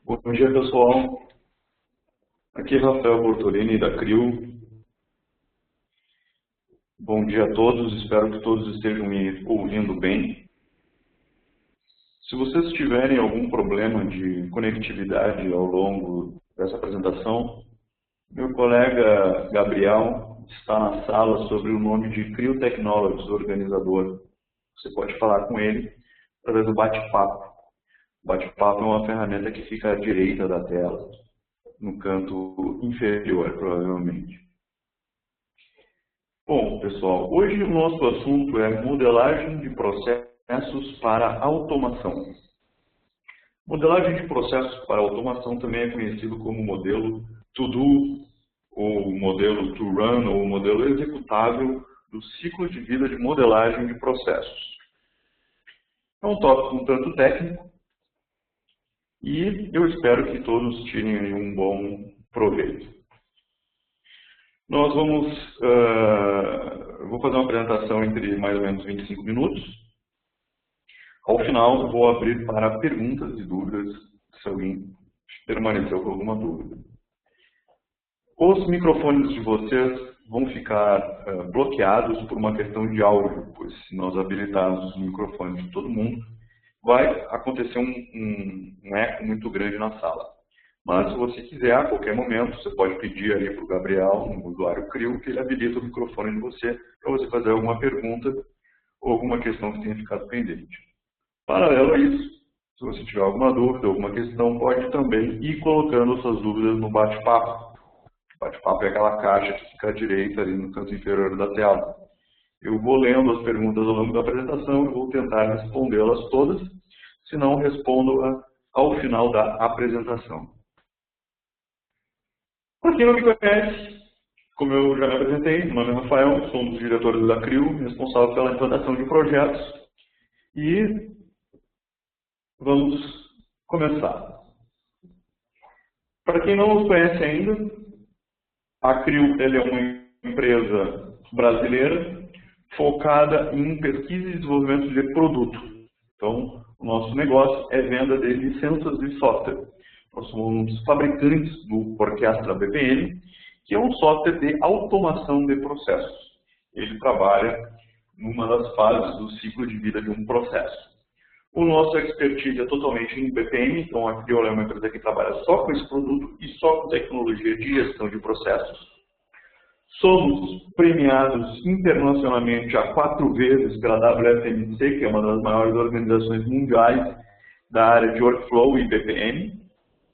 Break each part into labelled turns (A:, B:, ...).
A: Bom dia, pessoal. Aqui é Rafael Bortolini, da CRIO. Bom dia a todos, espero que todos estejam me ouvindo bem. Se vocês tiverem algum problema de conectividade ao longo dessa apresentação, meu colega Gabriel está na sala sobre o nome de CRIO Technologies, o organizador. Você pode falar com ele através do bate-papo. O bate-papo é uma ferramenta que fica à direita da tela, no canto inferior, provavelmente. Bom, pessoal, hoje o nosso assunto é modelagem de processos para automação. Modelagem de processos para automação também é conhecido como modelo to-do, ou modelo to-run, ou modelo executável do ciclo de vida de modelagem de processos. É um tópico um tanto técnico e eu espero que todos tirem um bom proveito. Nós vou fazer uma apresentação entre mais ou menos 25 minutos. Ao final, eu vou abrir para perguntas e dúvidas, se alguém permaneceu com alguma dúvida. Os microfones de vocês vão ficar bloqueados por uma questão de áudio, pois se nós habilitarmos os microfones de todo mundo, vai acontecer um eco muito grande na sala. Mas se você quiser, a qualquer momento, você pode pedir ali para o Gabriel, um usuário CRIO, que ele habilite o microfone de você para você fazer alguma pergunta ou alguma questão que tenha ficado pendente. Paralelo a isso, se você tiver alguma dúvida, alguma questão, pode também ir colocando suas dúvidas no bate-papo. O bate-papo é aquela caixa que fica à direita ali no canto inferior da tela. Eu vou lendo as perguntas ao longo da apresentação e vou tentar respondê-las todas, se não, respondo ao final da apresentação. Para quem não me conhece, como eu já me apresentei, meu nome é Rafael, sou um dos diretores da CRIO, responsável pela implantação de projetos. E vamos começar. Para quem não nos conhece ainda, a CRIO é uma empresa brasileira focada em pesquisa e desenvolvimento de produto. Então, o nosso negócio é venda de licenças de software. Nós somos fabricantes do Orquestra BPM, que é um software de automação de processos. Ele trabalha numa das fases do ciclo de vida de um processo. O nosso expertise é totalmente em BPM, então a CRIO é uma empresa que trabalha só com esse produto e só com tecnologia de gestão de processos. Somos premiados internacionalmente já 4 vezes pela WFMC, que é uma das maiores organizações mundiais da área de workflow e BPM,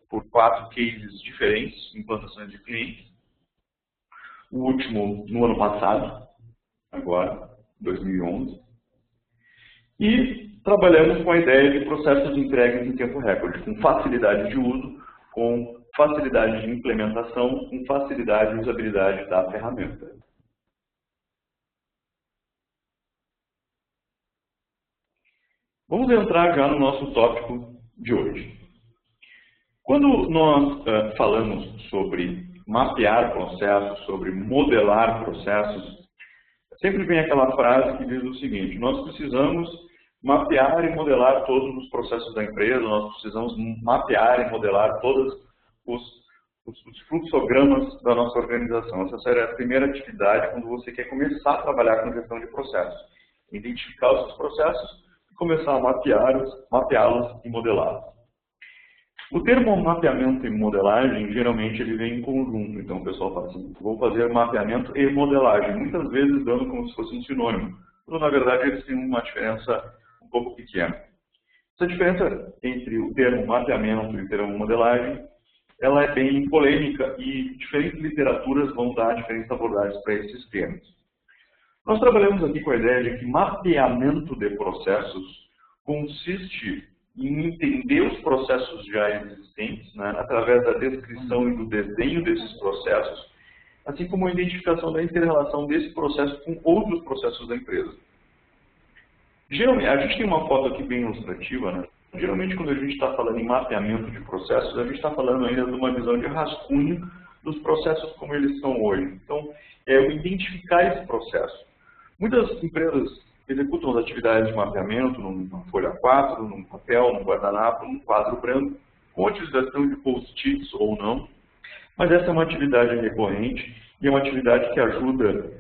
A: por 4 cases diferentes, implantações de clientes. O último no ano passado, agora, 2011. E trabalhamos com a ideia de processos de entrega em tempo recorde, com facilidade de uso, com facilidade de implementação, com facilidade de usabilidade da ferramenta. Vamos entrar já no nosso tópico de hoje. Quando nós falamos sobre mapear processos, sobre modelar processos, sempre vem aquela frase que diz o seguinte: nós precisamos mapear e modelar todos os processos da empresa, nós precisamos mapear e modelar todos os fluxogramas da nossa organização. Essa seria a primeira atividade quando você quer começar a trabalhar com gestão de processos. Identificar os seus processos e começar a mapeá-los e modelá-los. O termo mapeamento e modelagem, geralmente, ele vem em conjunto. Então, o pessoal fala assim: vou fazer mapeamento e modelagem, muitas vezes dando como se fosse um sinônimo. Quando, na verdade, eles têm uma diferença um pouco pequena. Essa diferença entre o termo mapeamento e o termo modelagem, ela é bem polêmica e diferentes literaturas vão dar diferentes abordagens para esses termos. Nós trabalhamos aqui com a ideia de que mapeamento de processos consiste em entender os processos já existentes, né, através da descrição e do desenho desses processos, assim como a identificação da inter-relação desse processo com outros processos da empresa. Geralmente, a gente tem uma foto aqui bem ilustrativa, né? Geralmente, quando a gente está falando em mapeamento de processos, a gente está falando ainda de uma visão de rascunho dos processos como eles são hoje. Então, é o identificar esse processo. Muitas empresas executam as atividades de mapeamento numa folha 4, num papel, num guardanapo, num quadro branco, com utilização de post-its ou não. Mas essa é uma atividade recorrente e é uma atividade que ajuda,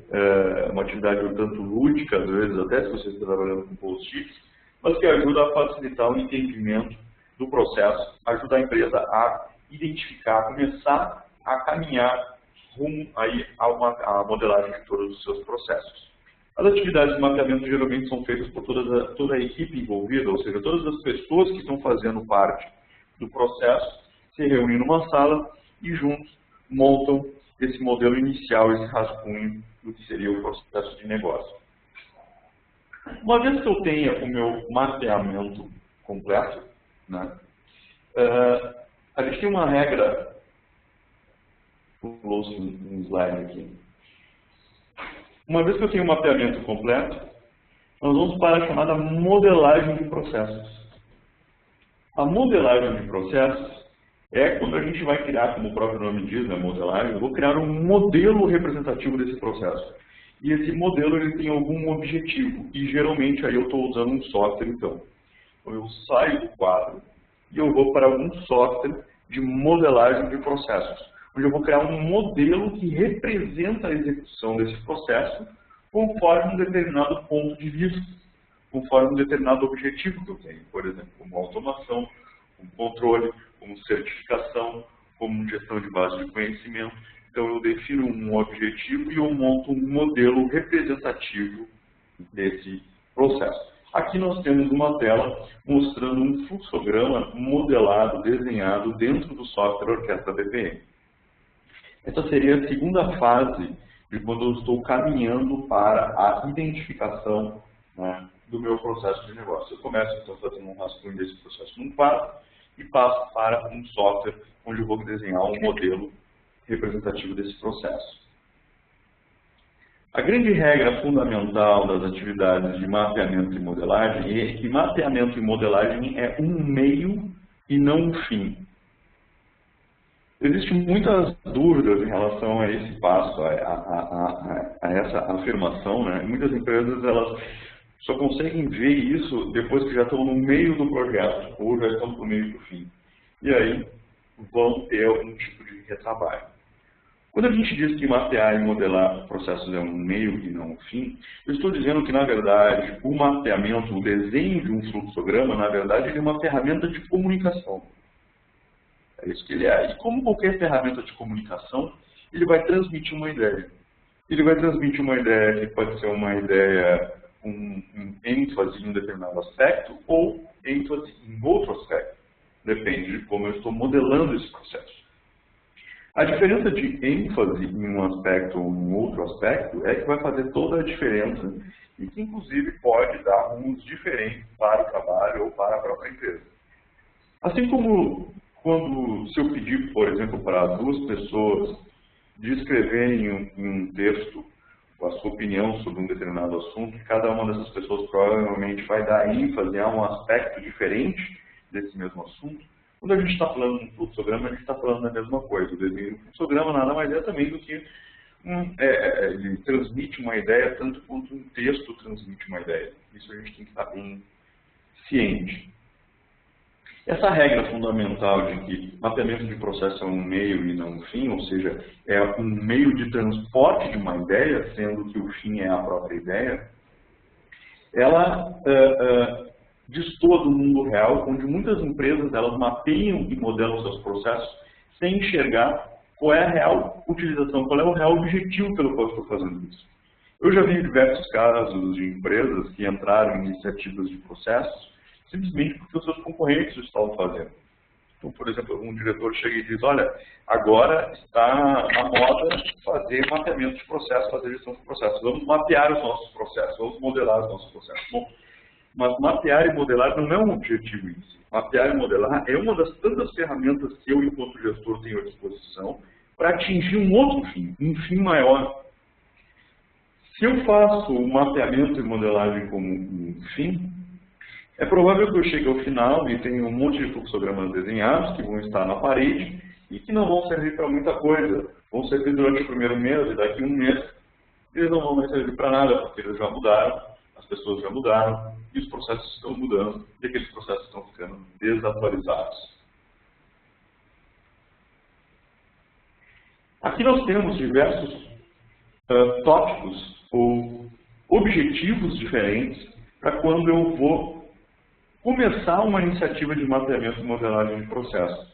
A: uma atividade um tanto lúdica, às vezes, até se você está trabalhando com post-its, mas que ajuda a facilitar o entendimento do processo, ajuda a empresa a identificar, começar a caminhar rumo aí a modelagem de todos os seus processos. As atividades de mapeamento geralmente são feitas por toda a equipe envolvida, ou seja, todas as pessoas que estão fazendo parte do processo se reúnem numa sala e juntos montam esse modelo inicial, esse rascunho do que seria o processo de negócio. Uma vez que eu tenha o meu mapeamento completo, né, a gente tem uma regra, pulou-se um slide aqui. Uma vez que eu tenho o mapeamento completo, nós vamos para a chamada modelagem de processos. A modelagem de processos é quando a gente vai criar, como o próprio nome diz, né, modelagem, eu vou criar um modelo representativo desse processo. E esse modelo ele tem algum objetivo, e geralmente aí eu estou usando um software então. Então eu saio do quadro e eu vou para algum software de modelagem de processos, onde eu vou criar um modelo que representa a execução desse processo conforme um determinado ponto de vista, conforme um determinado objetivo que eu tenho, por exemplo, como automação, como controle, como certificação, como gestão de base de conhecimento. Então eu defino um objetivo e eu monto um modelo representativo desse processo. Aqui nós temos uma tela mostrando um fluxograma modelado, desenhado dentro do software Orquestra BPM. Essa seria a segunda fase de quando eu estou caminhando para a identificação, né, do meu processo de negócio. Eu começo então fazendo um rascunho desse processo num quadro e passo para um software onde eu vou desenhar um modelo representativo desse processo. A grande regra fundamental das atividades de mapeamento e modelagem é que mapeamento e modelagem é um meio e não um fim. Existem muitas dúvidas em relação a esse passo, a essa afirmação, né? Muitas empresas elas só conseguem ver isso depois que já estão no meio do projeto ou já estão no meio do fim. E aí vão ter algum tipo de retrabalho. Quando a gente diz que mapear e modelar processos é um meio e não um fim, eu estou dizendo que, na verdade, o mapeamento, o desenho de um fluxograma, na verdade, ele é uma ferramenta de comunicação. É isso que ele é. E como qualquer ferramenta de comunicação, ele vai transmitir uma ideia. Ele vai transmitir uma ideia que pode ser uma ideia com ênfase em um determinado aspecto ou ênfase em outro aspecto. Depende de como eu estou modelando esse processo. A diferença de ênfase em um aspecto ou em outro aspecto é que vai fazer toda a diferença e que, inclusive, pode dar rumos diferentes para o trabalho ou para a própria empresa. Assim como se eu pedir, por exemplo, para duas pessoas descreverem em um texto a sua opinião sobre um determinado assunto, cada uma dessas pessoas provavelmente vai dar ênfase a um aspecto diferente desse mesmo assunto. Quando a gente está falando de um fluxograma, a gente está falando da mesma coisa. O desenho do fluxograma nada mais é também do que ele transmite uma ideia tanto quanto um texto transmite uma ideia. Isso a gente tem que estar bem ciente. Essa regra fundamental de que mapeamento de processo é um meio e não um fim, ou seja, é um meio de transporte de uma ideia, sendo que o fim é a própria ideia, ela destoa do mundo real, onde muitas empresas elas mapeiam e modelam seus processos sem enxergar qual é a real utilização, qual é o real objetivo pelo qual estou fazendo isso. Eu já vi diversos casos de empresas que entraram em iniciativas de processos simplesmente porque os seus concorrentes estavam fazendo. Então, por exemplo, um diretor chega e diz, olha, agora está na moda fazer mapeamento de processos, fazer gestão de processos. Vamos mapear os nossos processos, vamos modelar os nossos processos. Bom, mas mapear e modelar não é um objetivo em si. Mapear e modelar é uma das tantas ferramentas que eu, enquanto gestor, tenho à disposição para atingir um outro fim, um fim maior. Se eu faço o mapeamento e modelagem como um fim, é provável que eu chegue ao final e tenha um monte de fluxogramas desenhados que vão estar na parede e que não vão servir para muita coisa. Vão servir durante o primeiro mês e daqui a um mês eles não vão mais servir para nada, porque eles já mudaram, as pessoas já mudaram, e os processos estão mudando, e aqueles processos estão ficando desatualizados. Aqui nós temos diversos tópicos ou objetivos diferentes para quando eu vou começar uma iniciativa de mapeamento e modelagem de processos.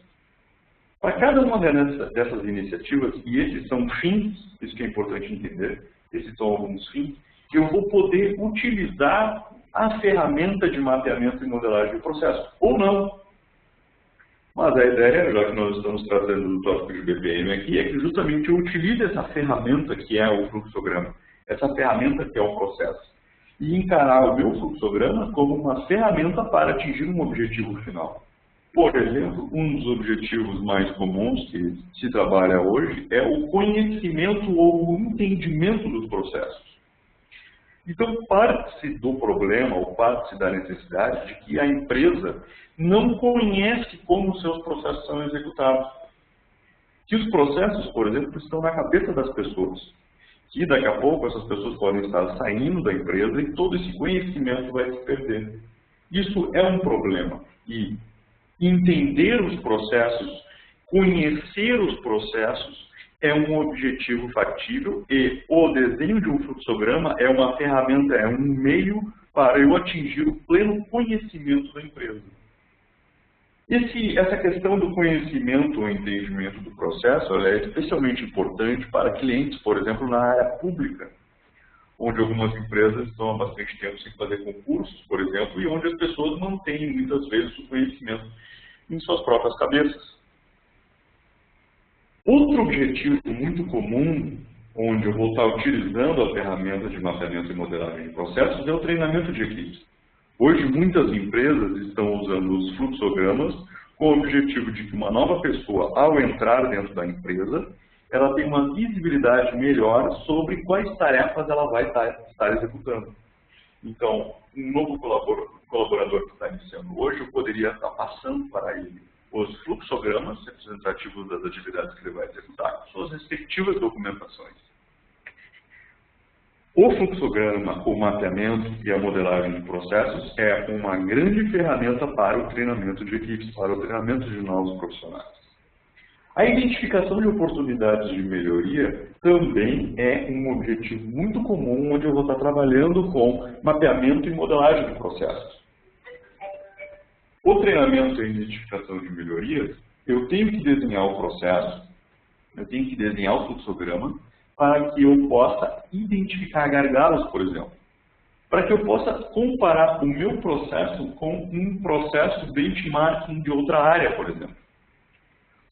A: Para cada uma dessas iniciativas, e esses são fins, isso que é importante entender, esses são alguns fins, eu vou poder utilizar a ferramenta de mapeamento e modelagem de processos, ou não. Mas a ideia, já que nós estamos tratando do tópico de BPM aqui, é que justamente eu utilize essa ferramenta que é o fluxograma, essa ferramenta que é o processo, e encarar o meu fluxograma como uma ferramenta para atingir um objetivo final. Por exemplo, um dos objetivos mais comuns que se trabalha hoje é o conhecimento ou o entendimento dos processos. Então, parte-se do problema, ou parte-se da necessidade de que a empresa não conhece como os seus processos são executados. Que os processos, por exemplo, estão na cabeça das pessoas. Que daqui a pouco essas pessoas podem estar saindo da empresa e todo esse conhecimento vai se perder. Isso é um problema. E entender os processos, conhecer os processos, é um objetivo factível e o desenho de um fluxograma é uma ferramenta, é um meio para eu atingir o pleno conhecimento da empresa. Essa questão do conhecimento ou entendimento do processo é especialmente importante para clientes, por exemplo, na área pública, onde algumas empresas estão há bastante tempo sem fazer concursos, por exemplo, e onde as pessoas mantêm muitas vezes o conhecimento em suas próprias cabeças. Outro objetivo muito comum, onde eu vou estar utilizando a ferramenta de mapeamento e modelagem de processos, é o treinamento de equipes. Hoje, muitas empresas estão usando os fluxogramas com o objetivo de que uma nova pessoa, ao entrar dentro da empresa, ela tenha uma visibilidade melhor sobre quais tarefas ela vai estar executando. Então, um novo colaborador que está iniciando hoje, eu poderia estar passando para ele os fluxogramas representativos das atividades que ele vai executar, com suas respectivas documentações. O fluxograma, o mapeamento e a modelagem de processos é uma grande ferramenta para o treinamento de equipes, para o treinamento de novos profissionais. A identificação de oportunidades de melhoria também é um objetivo muito comum, onde eu vou estar trabalhando com mapeamento e modelagem de processos. O treinamento e identificação de melhorias, eu tenho que desenhar o processo, eu tenho que desenhar o fluxograma, para que eu possa identificar gargalos, por exemplo. Para que eu possa comparar o meu processo com um processo benchmarking de outra área, por exemplo.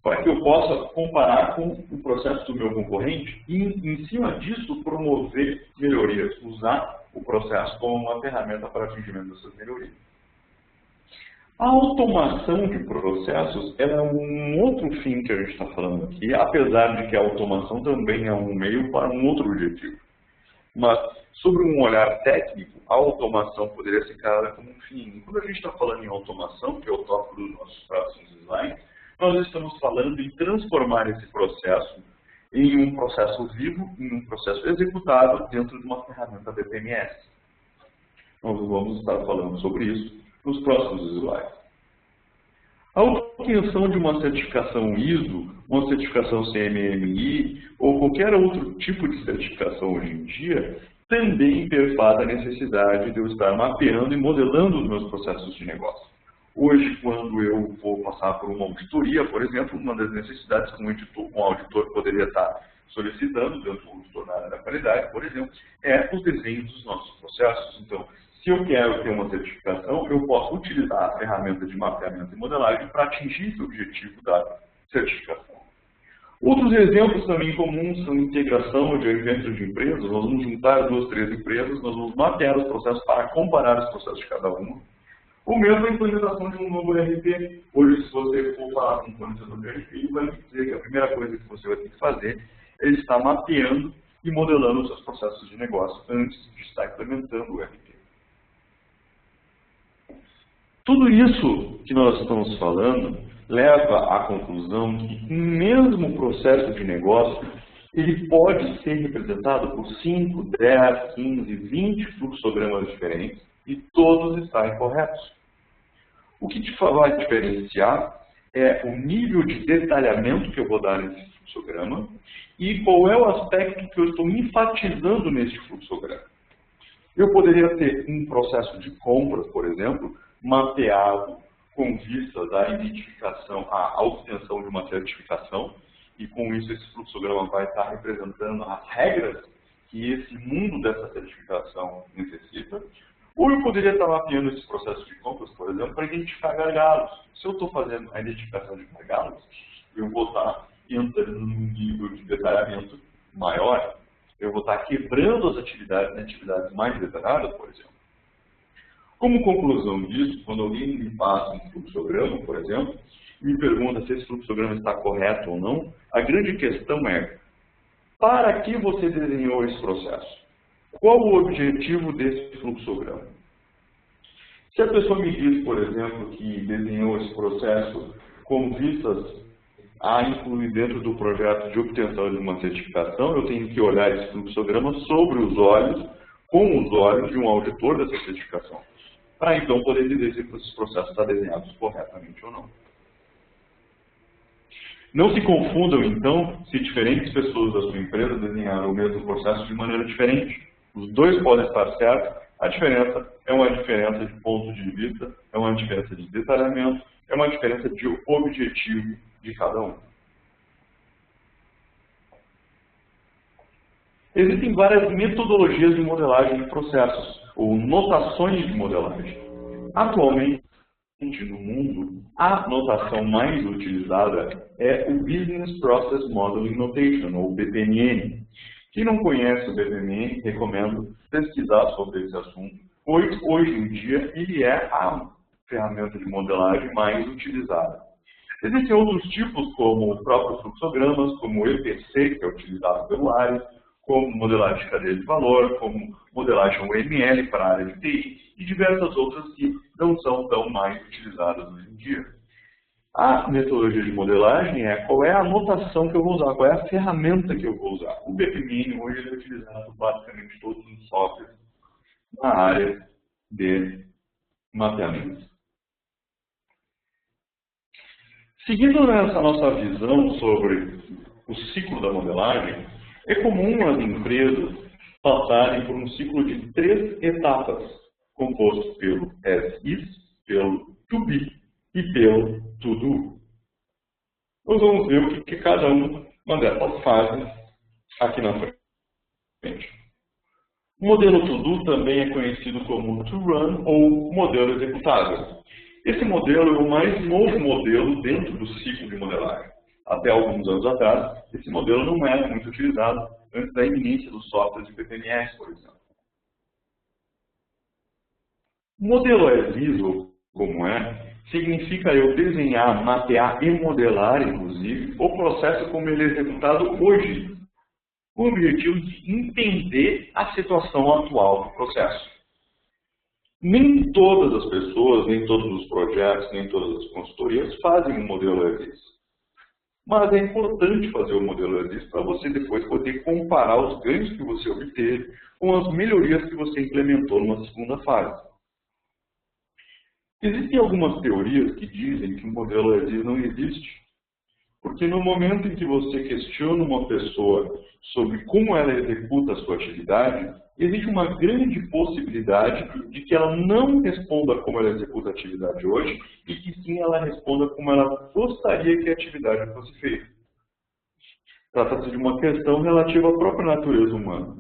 A: Para que eu possa comparar com o processo do meu concorrente e, em cima disso, promover melhorias, usar o processo como uma ferramenta para atingimento dessas melhorias. A automação de processos é um outro fim que a gente está falando aqui, apesar de que a automação também é um meio para um outro objetivo. Mas, sobre um olhar técnico, a automação poderia ser encarada como um fim. Quando a gente está falando em automação, que é o tópico dos nossos próximos slides, nós estamos falando em transformar esse processo em um processo vivo, em um processo executado dentro de uma ferramenta BPMS. Nós vamos estar falando sobre isso nos próximos slides. A obtenção de uma certificação ISO, uma certificação CMMI ou qualquer outro tipo de certificação hoje em dia também perfaz a necessidade de eu estar mapeando e modelando os meus processos de negócio. Hoje, quando eu vou passar por uma auditoria, por exemplo, uma das necessidades que um auditor poderia estar solicitando, dentro do auditor na área da qualidade, por exemplo, é os desenhos dos nossos processos. Então, se eu quero ter uma certificação, eu posso utilizar a ferramenta de mapeamento e modelagem para atingir esse objetivo da certificação. Outros exemplos também comuns são integração de eventos de empresas. Nós vamos juntar 2, 3 empresas, nós vamos mapear os processos para comparar os processos de cada uma. Ou mesmo a implementação de um novo ERP. Hoje, se você for falar com o fornecedor do ERP, ele vai dizer que a primeira coisa que você vai ter que fazer é estar mapeando e modelando os seus processos de negócio antes de estar implementando o ERP. Tudo isso que nós estamos falando leva à conclusão que o mesmo processo de negócio ele pode ser representado por 5, 10, 15, 20 fluxogramas diferentes e todos estarem corretos. O que te vai diferenciar é o nível de detalhamento que eu vou dar nesse fluxograma e qual é o aspecto que eu estou enfatizando nesse fluxograma. Eu poderia ter um processo de compras, por exemplo, mapeado com vistas à identificação, à obtenção de uma certificação, e com isso esse fluxograma vai estar representando as regras que esse mundo dessa certificação necessita. Ou eu poderia estar mapeando esse processo de compras, por exemplo, para identificar gargalos. Se eu estou fazendo a identificação de gargalos, eu vou estar entrando num nível de detalhamento maior, eu vou estar quebrando as atividades em atividades mais detalhadas, por exemplo. Como conclusão disso, quando alguém me passa um fluxograma, por exemplo, e me pergunta se esse fluxograma está correto ou não, a grande questão é: para que você desenhou esse processo? Qual o objetivo desse fluxograma? Se a pessoa me diz, por exemplo, que desenhou esse processo com vistas a incluir dentro do projeto de obtenção de uma certificação, eu tenho que olhar esse fluxograma sobre os olhos, com os olhos de um auditor dessa certificação, para então poder dizer se esses processos estão desenhados corretamente ou não. Não se confundam, então, se diferentes pessoas da sua empresa desenharam o mesmo processo de maneira diferente. Os dois podem estar certos, a diferença é uma diferença de ponto de vista, é uma diferença de detalhamento, é uma diferença de objetivo de cada um. Existem várias metodologias de modelagem de processos, ou notações de modelagem. Atualmente, no mundo, a notação mais utilizada é o Business Process Modeling Notation, ou BPMN. Quem não conhece o BPMN, recomendo pesquisar sobre esse assunto, pois hoje em dia ele é a ferramenta de modelagem mais utilizada. Existem outros tipos, como os próprios fluxogramas, como o EPC, que é utilizado pelo ARES, como modelagem de cadeia de valor, como modelagem UML para a área de TI, e diversas outras que não são tão mais utilizadas hoje em dia. A metodologia de modelagem é qual é a notação que eu vou usar, qual é a ferramenta que eu vou usar. O BPMN hoje ele é utilizado por basicamente todos os softwares na área de mapeamento. Seguindo nessa nossa visão sobre o ciclo da modelagem, é comum as empresas passarem por um ciclo de 3 etapas, composto pelo as-is, pelo to-be e pelo to-do. Nós vamos ver o que cada uma dessas fazem aqui na frente. O modelo to-do também é conhecido como to-run ou modelo executável. Esse modelo é o mais novo modelo dentro do ciclo de modelagem. Até alguns anos atrás, esse modelo não era muito utilizado antes da iminência dos softwares de PPMS, por exemplo. O modelo as-is, como é, significa eu desenhar, mapear e modelar, inclusive, o processo como ele é executado hoje, com o objetivo de entender a situação atual do processo. Nem todas as pessoas, nem todos os projetos, nem todas as consultorias fazem um modelo as-is. Mas é importante fazer o modelo as-is para você depois poder comparar os ganhos que você obteve com as melhorias que você implementou numa segunda fase. Existem algumas teorias que dizem que o modelo as-is não existe. Porque no momento em que você questiona uma pessoa sobre como ela executa a sua atividade, existe uma grande possibilidade de que ela não responda como ela executa a atividade hoje e que sim ela responda como ela gostaria que a atividade fosse feita. Trata-se de uma questão relativa à própria natureza humana.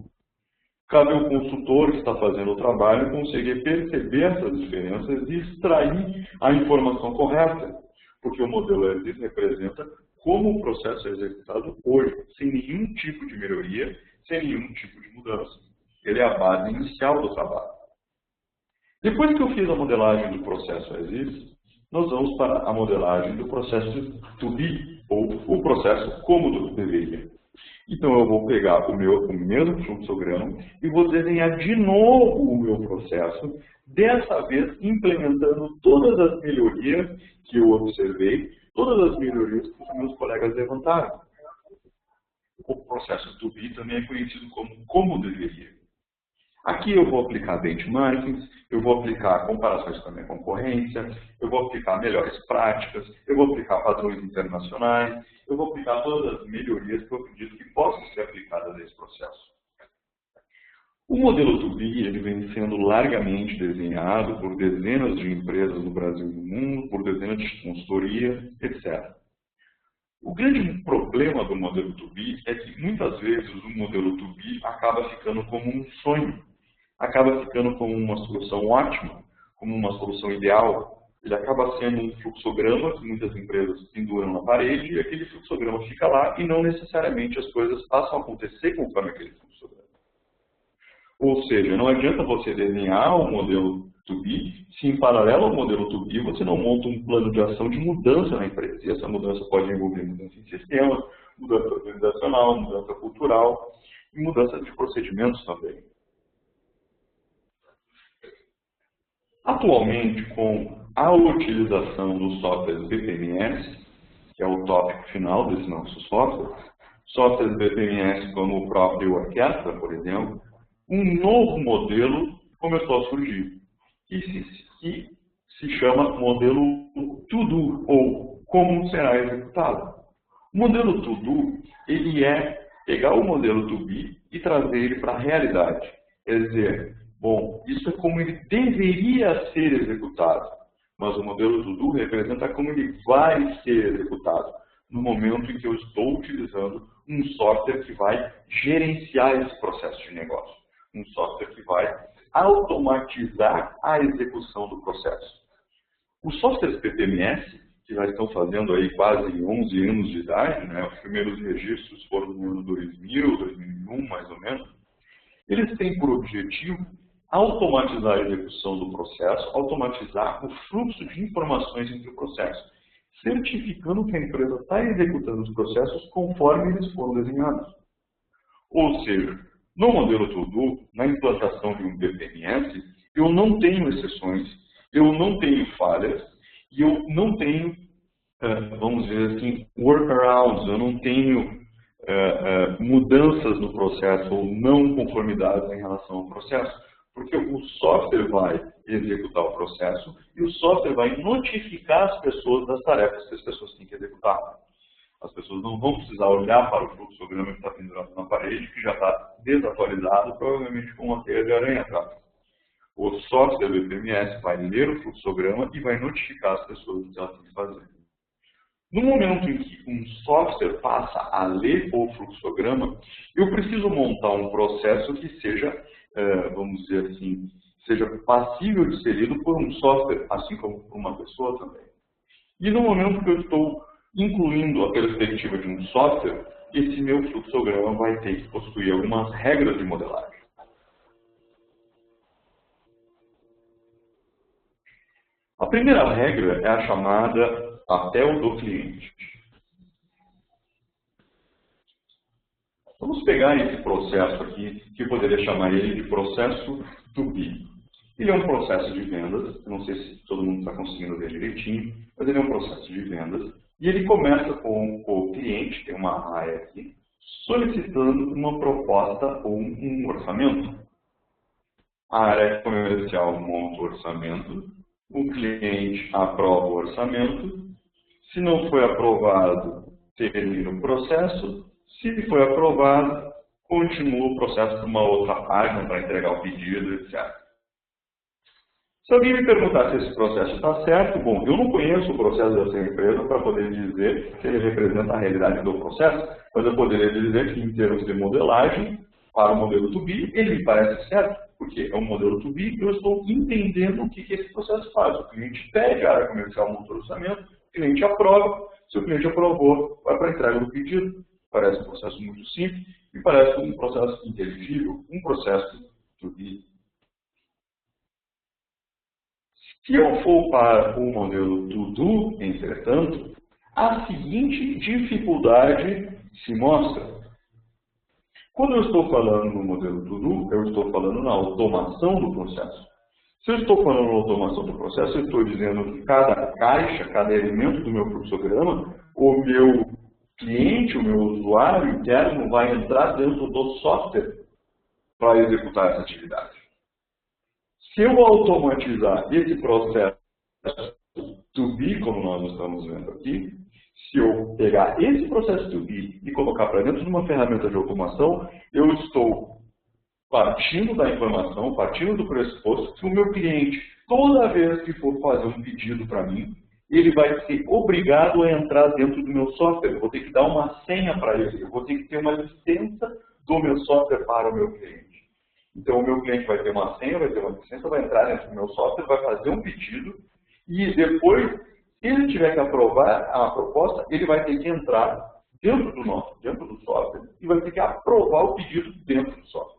A: Cabe ao consultor que está fazendo o trabalho conseguir perceber essas diferenças e extrair a informação correta, porque o modelo as-is representa como o processo é executado hoje, sem nenhum tipo de melhoria, sem nenhum tipo de mudança. Ele é a base inicial do trabalho. Depois que eu fiz a modelagem do processo as-is, nós vamos para a modelagem do processo to-be, ou o processo como deveria. Então eu vou pegar o mesmo fluxograma e vou desenhar de novo o meu processo, dessa vez implementando todas as melhorias que eu observei, todas as melhorias que os meus colegas levantaram. O processo To-Be também é conhecido como deveria. Aqui eu vou aplicar benchmarkings, eu vou aplicar comparações com a minha concorrência, eu vou aplicar melhores práticas, eu vou aplicar padrões internacionais, eu vou aplicar todas as melhorias que eu acredito que possam ser aplicadas nesse processo. O modelo To-Be ele vem sendo largamente desenhado por dezenas de empresas no Brasil e no mundo, por dezenas de consultorias, etc. O grande problema do modelo To-Be é que muitas vezes o modelo To-Be acaba ficando como um sonho, acaba ficando como uma solução ótima, como uma solução ideal. Ele acaba sendo um fluxograma que muitas empresas penduram na parede e aquele fluxograma fica lá e não necessariamente as coisas passam a acontecer conforme aquele fluxograma. Ou seja, não adianta você desenhar um modelo To-Be se em paralelo ao modelo To-Be você não monta um plano de ação de mudança na empresa. E essa mudança pode envolver mudança em sistemas, mudança organizacional, mudança cultural e mudança de procedimentos também. Atualmente, com a utilização dos softwares BPMS, que é o tópico final desse nosso software, softwares BPMS como o próprio Orquestra, por exemplo, um novo modelo começou a surgir, que se chama modelo To-Do, ou como será executado. O modelo To-Do, ele é pegar o modelo To-Be e trazer ele para a realidade. Quer dizer, bom, isso é como ele deveria ser executado, mas o modelo To-Do representa como ele vai ser executado, no momento em que eu estou utilizando um software que vai gerenciar esse processo de negócio. Um software que vai automatizar a execução do processo. Os softwares PPMS, que já estão fazendo aí quase 11 anos de idade, né? Os primeiros registros foram no ano 2000, 2001 mais ou menos, eles têm por objetivo automatizar a execução do processo, automatizar o fluxo de informações entre o processo, certificando que a empresa está executando os processos conforme eles foram desenhados. Ou seja, no modelo To-Do, na implantação de um BPMS, eu não tenho exceções, eu não tenho falhas, e eu não tenho, vamos dizer assim, workarounds, eu não tenho mudanças no processo ou não conformidades em relação ao processo, porque o software vai executar o processo e o software vai notificar as pessoas das tarefas que as pessoas têm que executar. As pessoas não vão precisar olhar para o fluxograma que está pendurado na parede, que já está desatualizado, provavelmente com uma teia de aranha atrás. O software do BPMS vai ler o fluxograma e vai notificar as pessoas do que elas têm que fazer. No momento em que um software passa a ler o fluxograma, eu preciso montar um processo que seja, vamos dizer assim, seja passível de ser lido por um software, assim como por uma pessoa também. E no momento que eu estou incluindo a perspectiva de um software, esse meu fluxograma vai ter que possuir algumas regras de modelagem. A primeira regra é a chamada papel do cliente. Vamos pegar esse processo aqui, que eu poderia chamar ele de processo To-Be. Ele é um processo de vendas, eu não sei se todo mundo está conseguindo ver direitinho, mas ele é um processo de vendas, e ele começa com o cliente, tem uma área aqui, solicitando uma proposta ou um orçamento. A área comercial monta o orçamento, o cliente aprova o orçamento, se não foi aprovado, termina o processo, se foi aprovado, continua o processo para uma outra página para entregar o pedido, etc. Se alguém me perguntar se esse processo está certo, bom, eu não conheço o processo dessa empresa para poder dizer se ele representa a realidade do processo, mas eu poderia dizer que em termos de modelagem, para o modelo To-Be, ele me parece certo, porque é um modelo To-Be e eu estou entendendo o que esse processo faz. O cliente pede, a área comercial monta o orçamento, o cliente aprova, se o cliente aprovou, vai para a entrega do pedido. Parece um processo muito simples e parece um processo inteligível, um processo To-Be. Se eu for para o modelo To-Do, entretanto, a seguinte dificuldade se mostra. Quando eu estou falando no modelo To-Do, eu estou falando na automação do processo. Se eu estou falando automação do processo, eu estou dizendo que cada caixa, cada elemento do meu fluxograma, o meu cliente, o meu usuário interno vai entrar dentro do software para executar essa atividade. Se eu automatizar esse processo to be, como nós estamos vendo aqui, se eu pegar esse processo to be e colocar para dentro de uma ferramenta de automação, eu estou partindo da informação, partindo do pressuposto que o meu cliente, toda vez que for fazer um pedido para mim, ele vai ser obrigado a entrar dentro do meu software. Eu vou ter que dar uma senha para ele, eu vou ter que ter uma licença do meu software para o meu cliente. Então, o meu cliente vai ter uma senha, vai ter uma licença, vai entrar dentro do meu software, vai fazer um pedido e depois, se ele tiver que aprovar a proposta, ele vai ter que entrar dentro do software e vai ter que aprovar o pedido dentro do software.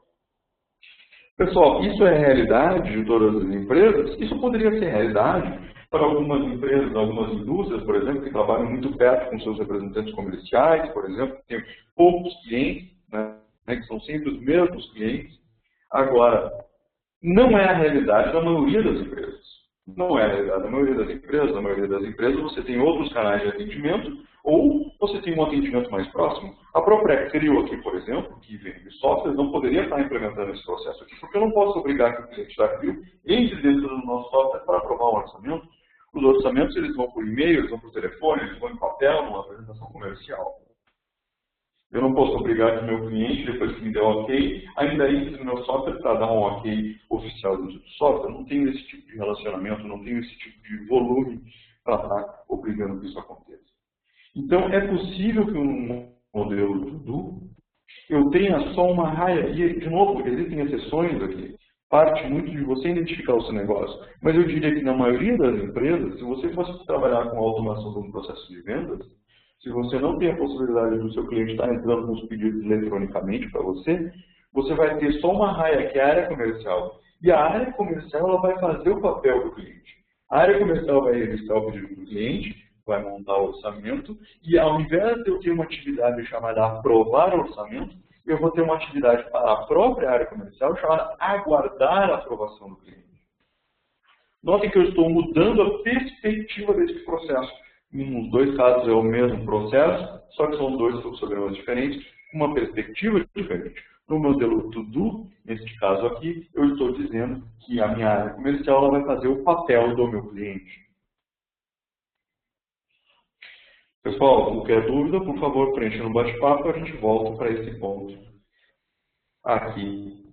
A: Pessoal, isso é realidade de todas as empresas? Isso poderia ser realidade para algumas empresas, algumas indústrias, por exemplo, que trabalham muito perto com seus representantes comerciais, por exemplo, que tem poucos clientes, né, que são sempre os mesmos clientes. Agora, não é a realidade da maioria das empresas. Não é a realidade da maioria das empresas. Na maioria das empresas você tem outros canais de atendimento ou você tem um atendimento mais próximo. A própria Creo aqui, por exemplo, que vende software, não poderia estar implementando esse processo aqui, porque eu não posso obrigar que o cliente da Creo entre dentro do nosso software para aprovar um orçamento. Os orçamentos eles vão por e-mail, eles vão por telefone, eles vão em papel, numa apresentação comercial. Eu não posso obrigar que o meu cliente, depois que me der um ok, ainda entre no meu software para dar um ok oficial dentro do software. Eu não tenho esse tipo de relacionamento, não tenho esse tipo de volume para estar obrigando que isso aconteça. Então, é possível que um modelo to-do eu tenha só uma raia, e de novo, existem exceções aqui. Parte muito de você identificar o seu negócio. Mas eu diria que na maioria das empresas, se você fosse trabalhar com a automação de um processo de vendas, se você não tem a possibilidade do seu cliente estar entrando com os pedidos eletronicamente para você, você vai ter só uma raia, que é a área comercial. E a área comercial ela vai fazer o papel do cliente. A área comercial vai registrar o pedido do cliente, vai montar o orçamento, e ao invés de eu ter uma atividade chamada aprovar orçamento, eu vou ter uma atividade para a própria área comercial chamada aguardar a aprovação do cliente. Notem que eu estou mudando a perspectiva desse processo. Nos dois casos é o mesmo processo, só que são dois fluxogramas diferentes, uma perspectiva diferente. No modelo to-do, neste caso aqui, eu estou dizendo que a minha área comercial ela vai fazer o papel do meu cliente. Pessoal, qualquer dúvida, por favor, preencha no bate-papo, a gente volta para esse ponto aqui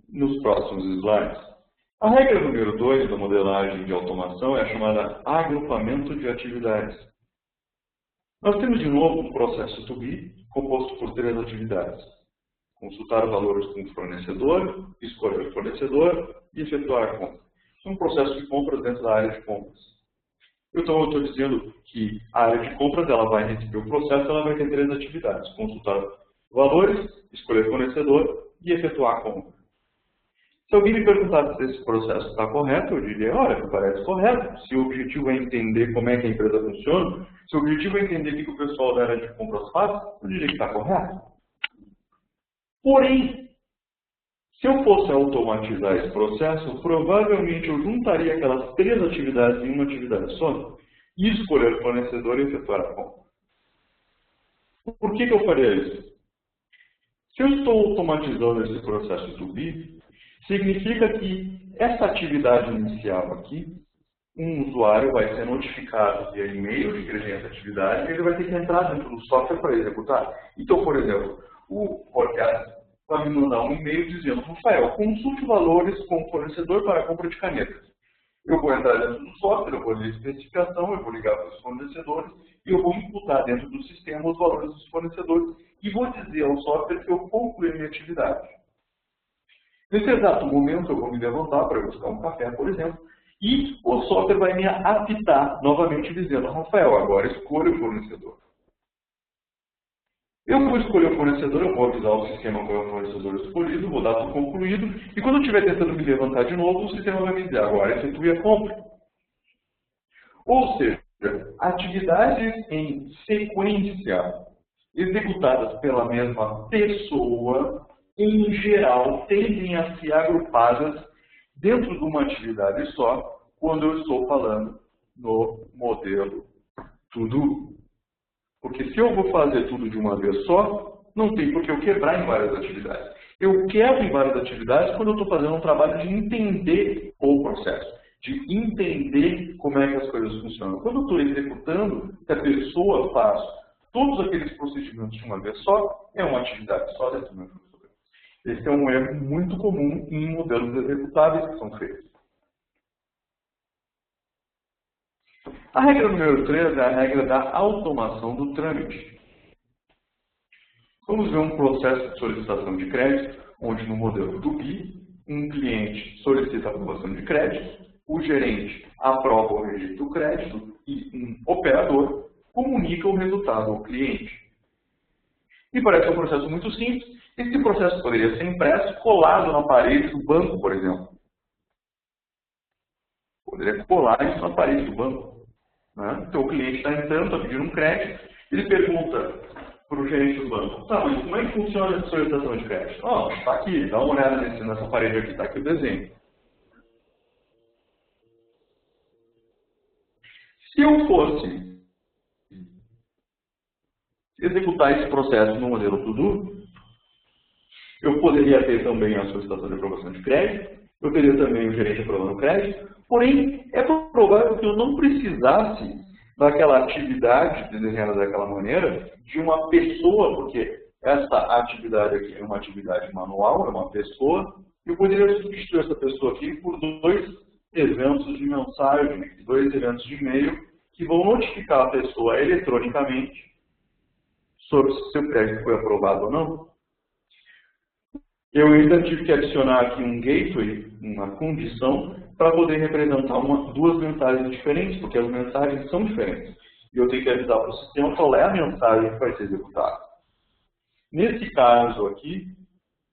A: nos próximos slides. A regra número 2 da modelagem de automação é a chamada agrupamento de atividades. Nós temos de novo um processo to be composto por 3 atividades. Consultar valores com o fornecedor, escolher o fornecedor e efetuar a compra. É um processo de compras dentro da área de compras. Então, eu estou dizendo que a área de compras ela vai receber o processo, ela vai ter 3 atividades. Consultar valores, escolher fornecedor e efetuar a compra. Se alguém me perguntasse se esse processo está correto, eu diria, olha, me parece correto. Se o objetivo é entender como é que a empresa funciona, se o objetivo é entender o que o pessoal da área de compras faz, eu diria que está correto. Porém, se eu fosse automatizar esse processo, provavelmente eu juntaria aquelas 3 atividades em uma atividade só e escolher o fornecedor e efetuar a compra. Por que eu faria isso? Se eu estou automatizando esse processo to be, significa que essa atividade inicial aqui, um usuário vai ser notificado via e-mail de que ele tem essa atividade e ele vai ter que entrar dentro do software para executar. Então, por exemplo, o forecast vai me mandar um e-mail dizendo, Rafael, consulte valores com o fornecedor para a compra de canetas. Eu vou entrar dentro do software, eu vou ler a especificação, eu vou ligar para os fornecedores e eu vou imputar dentro do sistema os valores dos fornecedores e vou dizer ao software que eu concluí a minha atividade. Nesse exato momento, eu vou me levantar para buscar um café, por exemplo, e o software vai me apitar novamente dizendo, Rafael, agora escolha o fornecedor. Eu vou escolher o fornecedor, eu vou avisar o sistema qual é o fornecedor escolhido, vou dar por concluído, e quando eu estiver tentando me levantar de novo, o sistema vai me dizer, agora efetue a compra. Ou seja, atividades em sequência, executadas pela mesma pessoa, em geral, tendem a ser agrupadas dentro de uma atividade só, quando eu estou falando no modelo to-do. Porque se eu vou fazer tudo de uma vez só, não tem por que eu quebrar em várias atividades. Eu quebro em várias atividades quando eu estou fazendo um trabalho de entender o processo, de entender como é que as coisas funcionam. Quando eu estou executando, que a pessoa faz todos aqueles procedimentos de uma vez só, é uma atividade só dentro do meu programa. Esse é um erro muito comum em modelos executáveis que são feitos. A regra número 3 é a regra da automação do trâmite. Vamos ver um processo de solicitação de crédito, onde no modelo do BI, um cliente solicita a aprovação de crédito, o gerente aprova ou rejeita o crédito e um operador comunica o resultado ao cliente. E parece um processo muito simples. Esse processo poderia ser impresso, colado na parede do banco, por exemplo. Poderia colar isso na parede do banco. Né? Então o cliente está entrando, está pedindo um crédito, ele pergunta para o gerente do banco: tá, mas como é que funciona essa solicitação de crédito? Ó, está aqui, dá uma olhada nessa parede aqui, está aqui o desenho. Se eu fosse executar esse processo no modelo to-do, eu poderia ter também a solicitação de aprovação de crédito, eu teria também o gerente aprovando o crédito, porém é provável que eu não precisasse daquela atividade desenhada daquela maneira de uma pessoa, porque essa atividade aqui é uma atividade manual, é uma pessoa, e eu poderia substituir essa pessoa aqui por dois eventos de mensagem, dois eventos de e-mail, que vão notificar a pessoa eletronicamente sobre se o seu crédito foi aprovado ou não. Eu ainda tive que adicionar aqui um gateway, uma condição, para poder representar duas mensagens diferentes, porque as mensagens são diferentes. E eu tenho que avisar para o sistema qual é a mensagem que vai ser executada. Nesse caso aqui,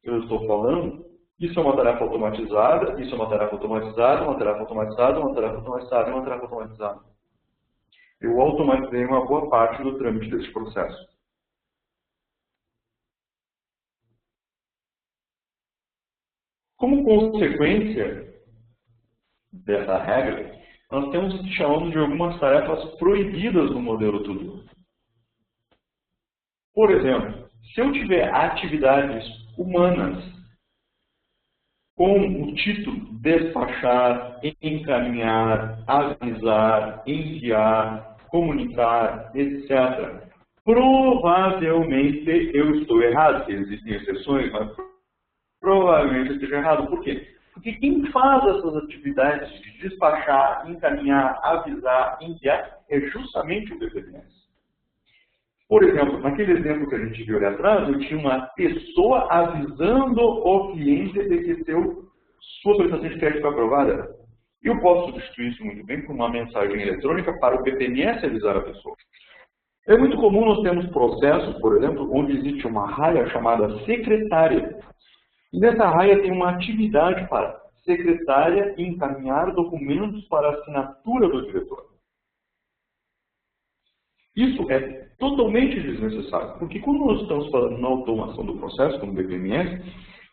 A: eu estou falando, isso é uma tarefa automatizada, isso é uma tarefa automatizada, uma tarefa automatizada, uma tarefa automatizada e uma tarefa automatizada. Eu automatizei uma boa parte do trâmite desse processo. Como consequência dessa regra, nós temos o que chamamos de algumas tarefas proibidas no modelo to-do. Por exemplo, se eu tiver atividades humanas com o título despachar, encaminhar, avisar, enviar, comunicar, etc., provavelmente eu estou errado. Existem exceções, mas provavelmente eu esteja errado. Por quê? Porque quem faz essas atividades de despachar, encaminhar, avisar, enviar, é justamente o BPMS. Por exemplo, naquele exemplo que a gente viu ali atrás, eu tinha uma pessoa avisando o cliente de que sua solicitação de crédito foi aprovada. Eu posso substituir isso muito bem por uma mensagem eletrônica para o BPMS avisar a pessoa. É muito comum nós termos processos, por exemplo, onde existe uma raia chamada secretária. E nessa raia tem uma atividade para secretária encaminhar documentos para a assinatura do diretor. Isso é totalmente desnecessário, porque quando nós estamos falando na automação do processo, como BPMS,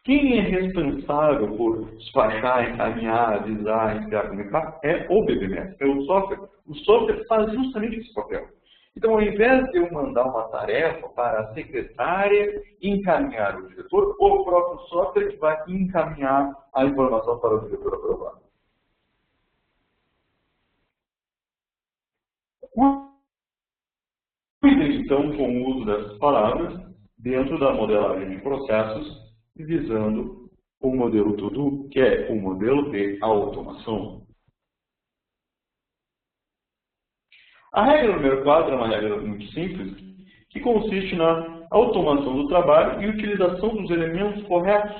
A: quem é responsável por despachar, encaminhar, avisar, enviar, comunicar, é o BPMS, é o software. O software faz justamente esse papel. Então, ao invés de eu mandar uma tarefa para a secretária encaminhar o diretor, o próprio software vai encaminhar a informação para o diretor aprovado. Cuidem, então, com o uso dessas palavras dentro da modelagem de processos, visando o modelo to-do, que é o modelo de automação. A regra número 4 é uma regra muito simples, que consiste na automação do trabalho e utilização dos elementos corretos.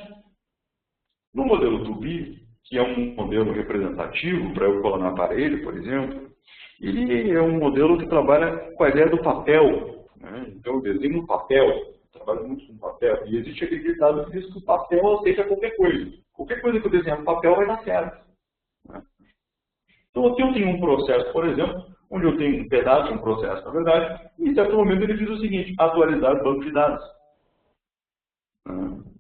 A: No modelo to-be, que é um modelo representativo para eu colar na parede, por exemplo, ele é um modelo que trabalha com a ideia do papel. Né? Então, eu desenho no papel, trabalho muito com papel, e existe aquele ditado que diz que o papel aceita qualquer coisa. Qualquer coisa que eu desenhar no papel vai dar certo. Né? Então, aqui eu tenho um processo, por exemplo, onde eu tenho um pedaço de um processo, na verdade, e em certo momento ele diz o seguinte: atualizar o banco de dados.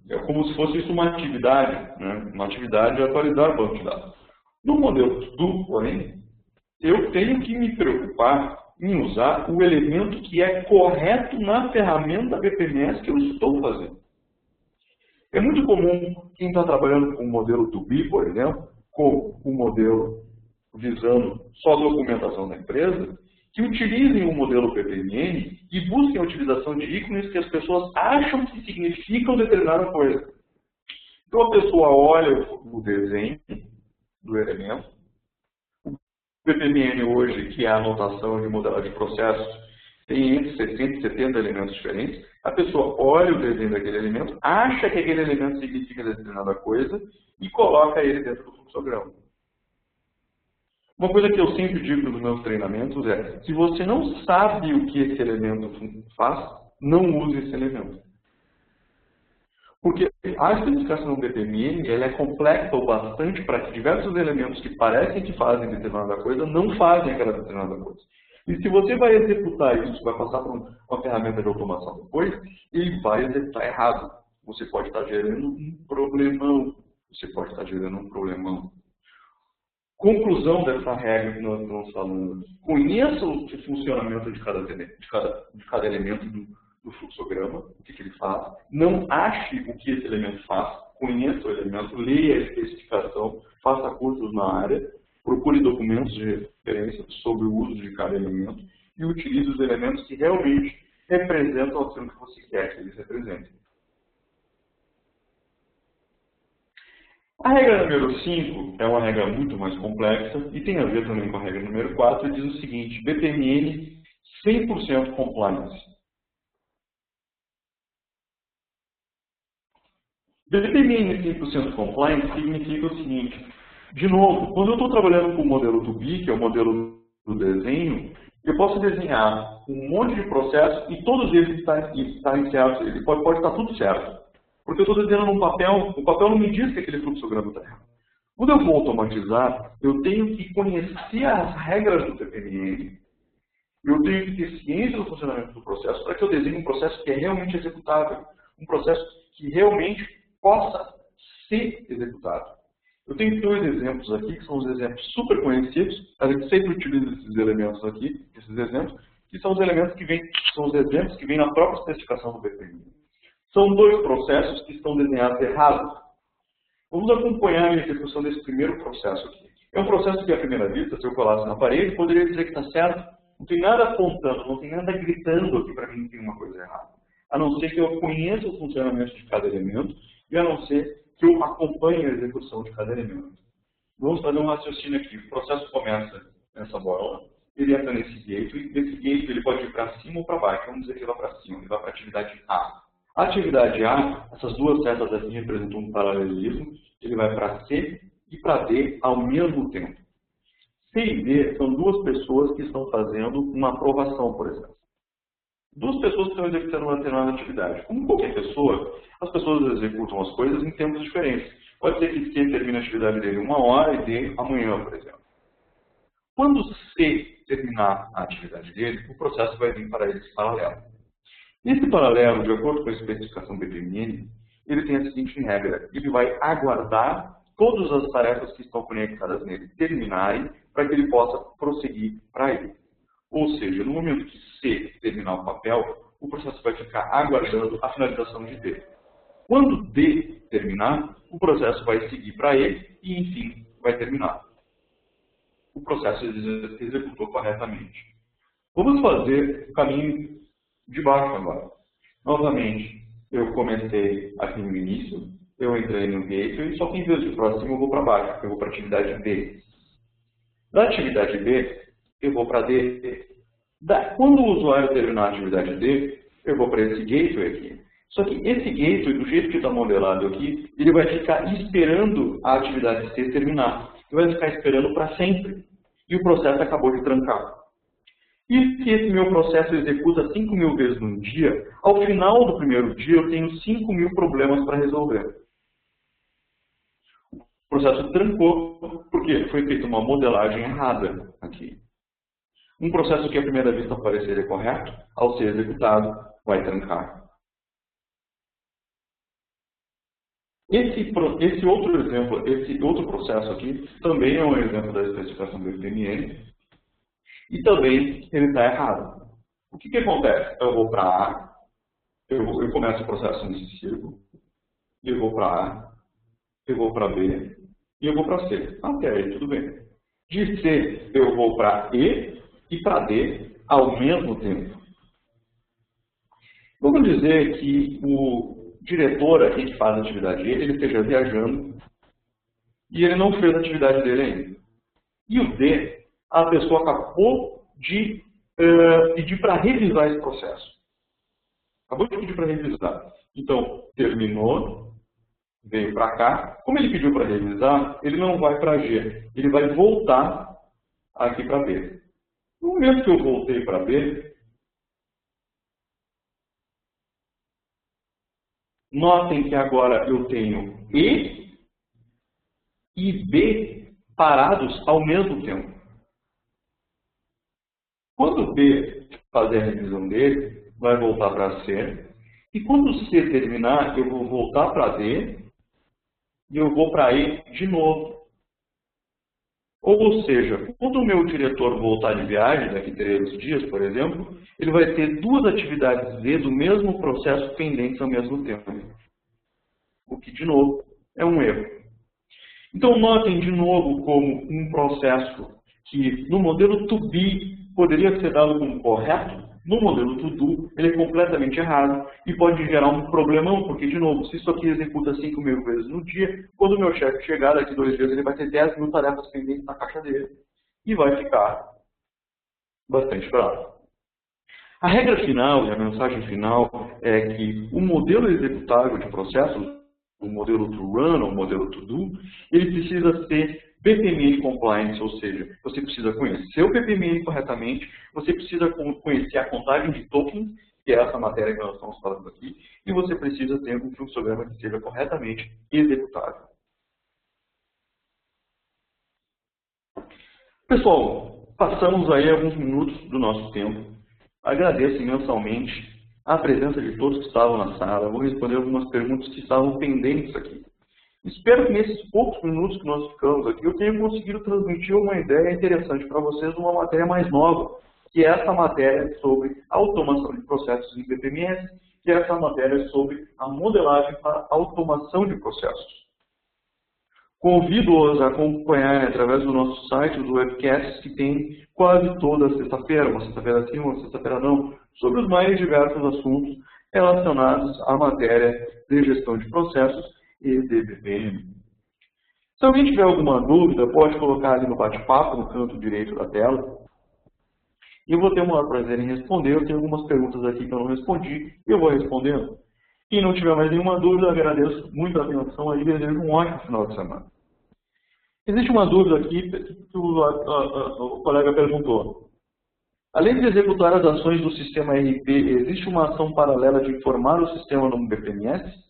A: É como se fosse isso uma atividade, né? Uma atividade de atualizar o banco de dados. No modelo to-do, porém, eu tenho que me preocupar em usar o elemento que é correto na ferramenta BPMS que eu estou fazendo. É muito comum quem está trabalhando com o modelo to-be, por exemplo, com o modelo visando só a documentação da empresa, que utilizem o modelo PPMN e busquem a utilização de ícones que as pessoas acham que significam determinada coisa. Então a pessoa olha o desenho do elemento, o PPMN hoje, que é a anotação de modelagem de processos, tem entre 60 e 70 elementos diferentes. A pessoa olha o desenho daquele elemento, acha que aquele elemento significa determinada coisa e coloca ele dentro do fluxograma. Uma coisa que eu sempre digo nos meus treinamentos é, se você não sabe o que esse elemento faz, não use esse elemento. Porque a especificação do BPMN ela é complexa o bastante para que diversos elementos que parecem que fazem determinada coisa, não fazem aquela determinada coisa. E se você vai executar isso, vai passar por uma ferramenta de automação depois, ele vai executar errado. Você pode estar gerando um problemão. Conclusão dessa regra que nós estamos falando. Conheça o funcionamento de cada elemento do fluxograma, o que ele faz. Não ache o que esse elemento faz. Conheça o elemento, leia a especificação, faça cursos na área, procure documentos de referência sobre o uso de cada elemento e utilize os elementos que realmente representam aquilo que você quer que eles representem. A regra número 5 é uma regra muito mais complexa e tem a ver também com a regra número 4 e diz o seguinte, BPMN 100% compliance. BPMN 100% compliance significa o seguinte, de novo, quando eu estou trabalhando com o modelo to-be, que é o modelo do desenho, eu posso desenhar um monte de processos e todos eles estarem certos, ele pode estar tudo certo. Porque eu estou desenhando num papel, o papel não me diz que aquele fluxograma está errado. Quando eu vou automatizar, eu tenho que conhecer as regras do BPMN. Eu tenho que ter ciência do funcionamento do processo para que eu desenhe um processo que é realmente executável. Um processo que realmente possa ser executado. Eu tenho dois exemplos aqui, que são os exemplos super conhecidos. A gente sempre utiliza esses elementos aqui, esses exemplos, que são os elementos que vêm na própria especificação do BPMN. São dois processos que estão desenhados errados. Vamos acompanhar a execução desse primeiro processo aqui. É um processo que, à primeira vista, se eu colasse na parede, poderia dizer que está certo. Não tem nada apontando, não tem nada gritando aqui para mim que tem uma coisa errada. A não ser que eu conheça o funcionamento de cada elemento e a não ser que eu acompanhe a execução de cada elemento. Vamos fazer um raciocínio aqui. O processo começa nessa bola, ele entra nesse gateway, e desse gateway ele pode ir para cima ou para baixo. Vamos dizer que ele vai para cima, ele vai para a atividade A. A atividade A, essas duas setas aqui representam um paralelismo, ele vai para C e para D ao mesmo tempo. C e D são duas pessoas que estão fazendo uma aprovação, por exemplo. Duas pessoas que estão executando uma determinada atividade. Como qualquer pessoa, as pessoas executam as coisas em tempos diferentes. Pode ser que C termine a atividade dele 1 hora e D amanhã, por exemplo. Quando C terminar a atividade dele, o processo vai vir para esse paralelo. Esse paralelo, de acordo com a especificação BPMN, ele tem a seguinte regra. Ele vai aguardar todas as tarefas que estão conectadas nele terminarem para que ele possa prosseguir para ele. Ou seja, no momento que C terminar o papel, o processo vai ficar aguardando a finalização de D. Quando D terminar, o processo vai seguir para ele e, enfim, vai terminar. O processo executou corretamente. Vamos fazer o caminho de baixo agora. Novamente, eu comecei aqui no início, eu entrei no gateway, só que em vez de ir para cima, eu vou para baixo, eu vou para a atividade B. Da atividade B, eu vou para D. Quando o usuário terminar a atividade D, eu vou para esse gateway aqui. Só que esse gateway, do jeito que está modelado aqui, ele vai ficar esperando a atividade C terminar. Ele vai ficar esperando para sempre. E o processo acabou de trancar. E se esse meu processo executa 5.000 vezes num dia, ao final do primeiro dia eu tenho 5.000 problemas para resolver. O processo trancou porque foi feita uma modelagem errada aqui. Um processo que à primeira vista pareceria correto, ao ser executado, vai trancar. Esse outro exemplo, esse outro processo aqui, também é um exemplo da especificação do FPMN e também ele está errado. O que acontece? Eu vou para A, eu começo o processo nesse círculo, eu vou para A, eu vou para B e eu vou para C. Até aí tudo bem. De C eu vou para E e para D ao mesmo tempo. Vamos dizer que o diretor aqui que faz a atividade dele, ele esteja viajando e ele não fez a atividade dele ainda. E o D, a pessoa acabou de pedir para revisar esse processo. Acabou de pedir para revisar. Então, terminou, veio para cá. Como ele pediu para revisar, ele não vai para G. Ele vai voltar aqui para B. No momento que eu voltei para B, notem que agora eu tenho E e B parados ao mesmo tempo. Quando o B fazer a revisão dele, vai voltar para C. E quando o C terminar, eu vou voltar para D e eu vou para E de novo. Ou seja, quando o meu diretor voltar de viagem, daqui a 3 dias, por exemplo, ele vai ter duas atividades D do mesmo processo pendentes ao mesmo tempo. O que, de novo, é um erro. Então, notem de novo como um processo que no modelo to be poderia ser dado como correto, no modelo to do ele é completamente errado e pode gerar um problemão, porque, de novo, se isso aqui executa 5.000 vezes no dia, quando o meu chefe chegar daqui 2 dias, ele vai ter 10.000 tarefas pendentes na caixa dele e vai ficar bastante bravo. A regra final e a mensagem final é que o modelo executável de processos, o modelo to run ou o modelo to do, ele precisa ser BPMN compliance, ou seja, você precisa conhecer o BPMN corretamente, você precisa conhecer a contagem de tokens, que é essa matéria que nós estamos falando aqui, e você precisa ter um fluxograma que seja corretamente executável. Pessoal, passamos aí alguns minutos do nosso tempo. Agradeço imensamente a presença de todos que estavam na sala. Vou responder algumas perguntas que estavam pendentes aqui. Espero que nesses poucos minutos que nós ficamos aqui, eu tenha conseguido transmitir uma ideia interessante para vocês, uma matéria mais nova, que é essa matéria sobre automação de processos em BPMS, que é essa matéria sobre a modelagem para automação de processos. Convido-os a acompanhar através do nosso site, do webcast, que tem quase toda sexta-feira, uma sexta-feira sim, uma sexta-feira não, sobre os mais diversos assuntos relacionados à matéria de gestão de processos e de BPM. Se alguém tiver alguma dúvida, pode colocar ali no bate-papo, no canto direito da tela. E eu vou ter o maior prazer em responder. Eu tenho algumas perguntas aqui que eu não respondi e eu vou respondendo. Quem não tiver mais nenhuma dúvida, agradeço muito a atenção e desejo um ótimo final de semana. Existe uma dúvida aqui que o colega perguntou. Além de executar as ações do sistema RP, existe uma ação paralela de informar o sistema no BPMS?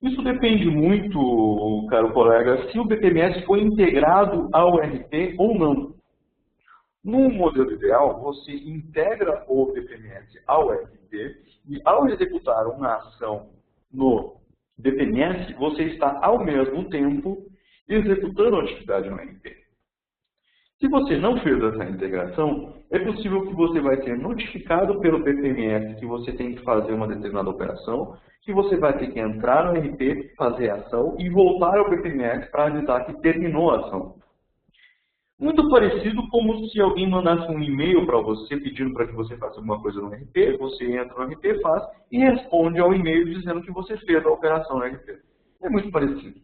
A: Isso depende muito, caro colega, se o BPMS foi integrado ao RP ou não. No modelo ideal, você integra o BPMS ao RP e ao executar uma ação no BPMS, você está ao mesmo tempo executando a atividade no RP. Se você não fez essa integração, é possível que você vai ser notificado pelo BPMS que você tem que fazer uma determinada operação, que você vai ter que entrar no RP, fazer a ação e voltar ao BPMS para avisar que terminou a ação. Muito parecido como se alguém mandasse um e-mail para você pedindo para que você faça alguma coisa no RP, você entra no RP, faz e responde ao e-mail dizendo que você fez a operação no RP. É muito parecido.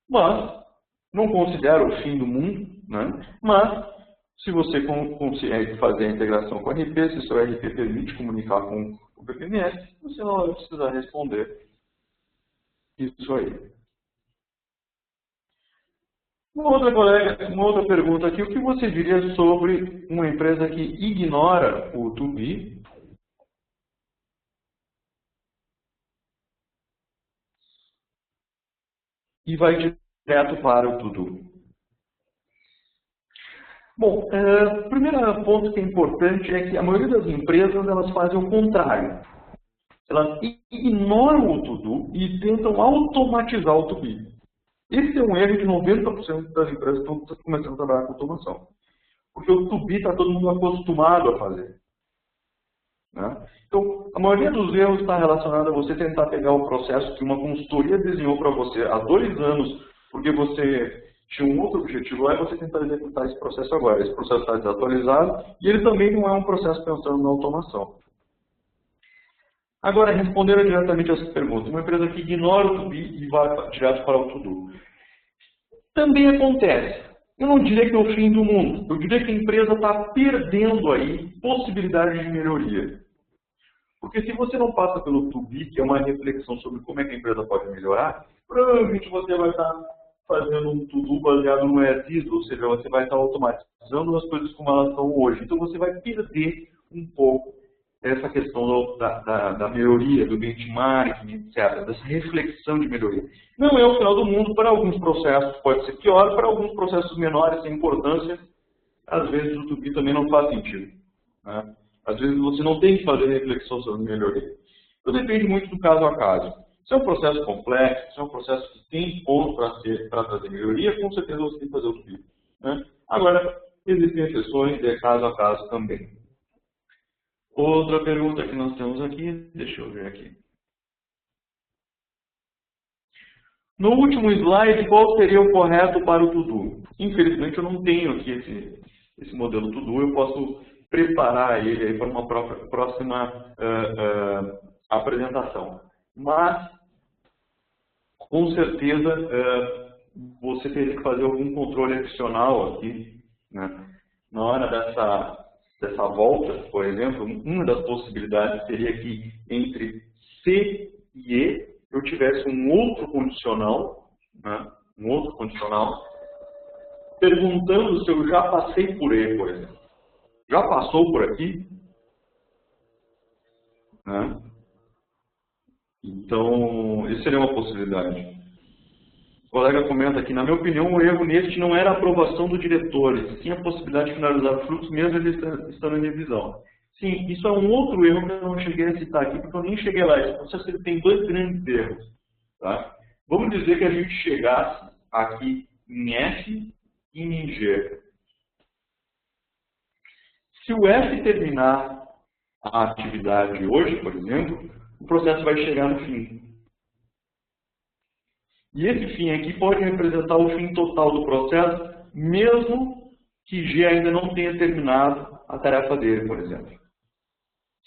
A: Mas não considero o fim do mundo, né? Mas se você consegue fazer a integração com o RP, se o seu RP permite comunicar com o BPMS, você não vai precisar responder isso aí. Uma outra pergunta aqui, o que você diria sobre uma empresa que ignora o to be e vai direto para o to do? Bom, o primeiro ponto que é importante é que a maioria das empresas elas fazem o contrário. elas ignoram o to-do e tentam automatizar o to-be. Esse é um erro de 90% das empresas que estão começando a trabalhar com automação. Porque o to-be está todo mundo acostumado a fazer. Né? Então, a maioria dos erros está relacionada a você tentar pegar o processo que uma consultoria desenhou para você há 2 anos, porque você tinha um outro objetivo lá e você tentar executar esse processo agora. Esse processo está desatualizado e ele também não é um processo pensando na automação. Agora, respondendo diretamente a essa pergunta, uma empresa que ignora o to-be e vai direto para o to-do. Também acontece. Eu não diria que é o fim do mundo. Eu diria que a empresa está perdendo aí possibilidades de melhoria. Porque se você não passa pelo to-be, que é uma reflexão sobre como é que a empresa pode melhorar, provavelmente você vai estar fazendo um to-do baseado no as-is, ou seja, você vai estar automatizando as coisas como elas são hoje. Então você vai perder um pouco essa questão da melhoria, do benchmarking, etc., dessa reflexão de melhoria. Não é o final do mundo, para alguns processos pode ser pior, para alguns processos menores, sem importância, às vezes o to-be também não faz sentido. Né? Às vezes você não tem que fazer reflexão sobre melhoria. Então depende muito do caso a caso. Se é um processo complexo, se é um processo que tem ponto para trazer melhoria, com certeza você tem que fazer o to-be. Né? Agora, existem exceções de caso a caso também. Outra pergunta que nós temos aqui, deixa eu ver aqui. No último slide, qual seria o correto para o to-do? Infelizmente, eu não tenho aqui esse modelo to-do, eu posso preparar ele aí para uma próxima apresentação. Mas, com certeza, você teria que fazer algum controle adicional aqui, né? Na hora dessa volta, por exemplo, uma das possibilidades seria que entre C e E eu tivesse um outro condicional, né? Perguntando se eu já passei por E, por exemplo. Já passou por aqui? Né? Então, isso seria uma possibilidade. O colega comenta aqui, na minha opinião, o erro neste não era a aprovação do diretor, e sim a possibilidade de finalizar frutos, mesmo ele estando em revisão. Sim, isso é um outro erro que eu não cheguei a citar aqui, porque eu nem cheguei lá. Esse processo ele tem 2 grandes erros. Tá? Vamos dizer que a gente chegasse aqui em F e em G. Se o F terminar a atividade hoje, por exemplo, o processo vai chegar no fim. E esse fim aqui pode representar o fim total do processo, mesmo que G ainda não tenha terminado a tarefa dele, por exemplo.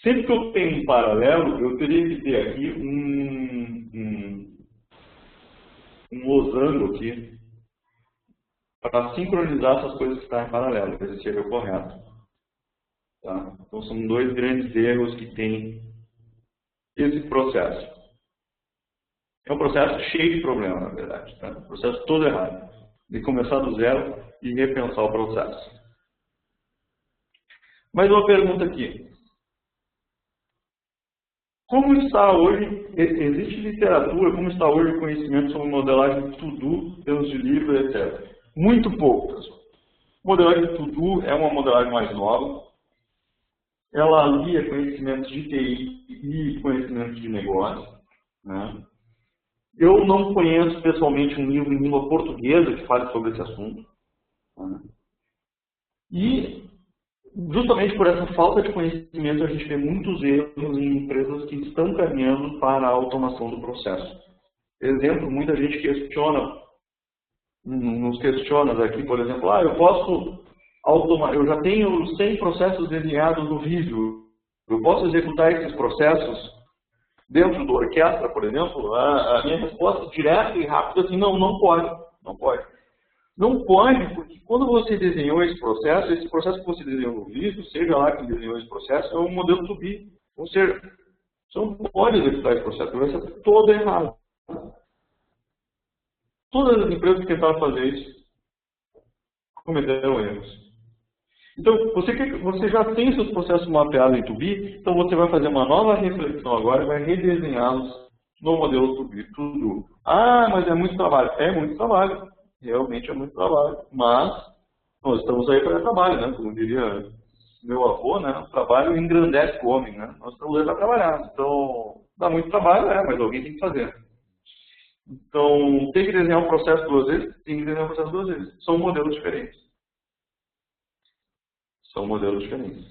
A: Sempre que eu tenho em paralelo, eu teria que ter aqui um losango aqui para sincronizar essas coisas que estão em paralelo. Esse seria o correto. Tá? Então são 2 grandes erros que tem esse processo. É um processo cheio de problemas, na verdade. Tá? Um processo todo errado. De começar do zero e repensar o processo. Mais uma pergunta aqui. Como está hoje, existe literatura, como está hoje o conhecimento sobre modelagem de to-do, termos de livro, etc. Muito pouco, pessoal. Modelagem de to-do é uma modelagem mais nova. Ela alia conhecimentos de TI e conhecimentos de negócio. Né? Eu não conheço pessoalmente um livro em língua portuguesa que fale sobre esse assunto. Né? E, justamente por essa falta de conhecimento, a gente vê muitos erros em empresas que estão caminhando para a automação do processo. Exemplo, muita gente nos questiona aqui, por exemplo, eu já tenho 100 processos desenhados no vídeo, eu posso executar esses processos dentro do orquestra, por exemplo? A minha resposta direta e rápida é assim, não pode. Não pode, porque quando você desenhou esse processo que você desenhou no vídeo, seja lá quem desenhou esse processo, é um modelo to-be. Ou seja, você não pode executar esse processo, vai ser todo errado. Todas as empresas que tentaram fazer isso cometeram erros. Então, você já tem seus processos mapeados em to-be, então você vai fazer uma nova reflexão agora e vai redesenhá-los no modelo to-be. Tudo. Ah, mas é muito trabalho. É muito trabalho. Realmente é muito trabalho. Mas nós estamos aí para trabalho, né? Como diria meu avô, né? O trabalho engrandece o homem, né? Nós estamos aí para trabalhar. Então, Dá muito trabalho, mas alguém tem que fazer. Então, tem que desenhar um processo duas vezes? Tem que desenhar um processo duas vezes. São modelos diferentes. São modelos diferentes.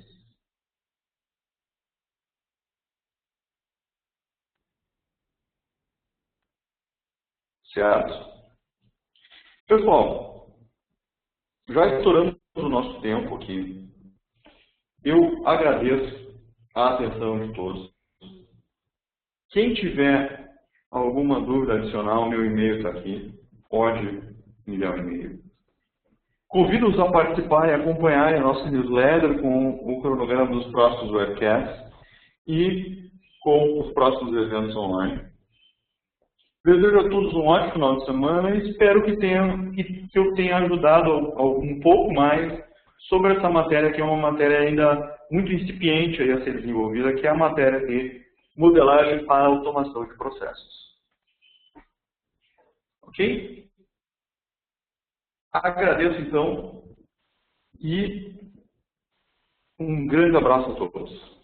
A: Certo? Pessoal, já estouramos o nosso tempo aqui. Eu agradeço a atenção de todos. Quem tiver alguma dúvida adicional, meu e-mail está aqui. Pode enviar um e-mail. Convido-os a participar e acompanhar a nossa newsletter com o cronograma dos próximos webcasts e com os próximos eventos online. Desejo a todos um ótimo final de semana e espero que eu tenha ajudado um pouco mais sobre essa matéria, que é uma matéria ainda muito incipiente a ser desenvolvida, que é a matéria de modelagem para automação de processos. Ok? Agradeço, então, e um grande abraço a todos.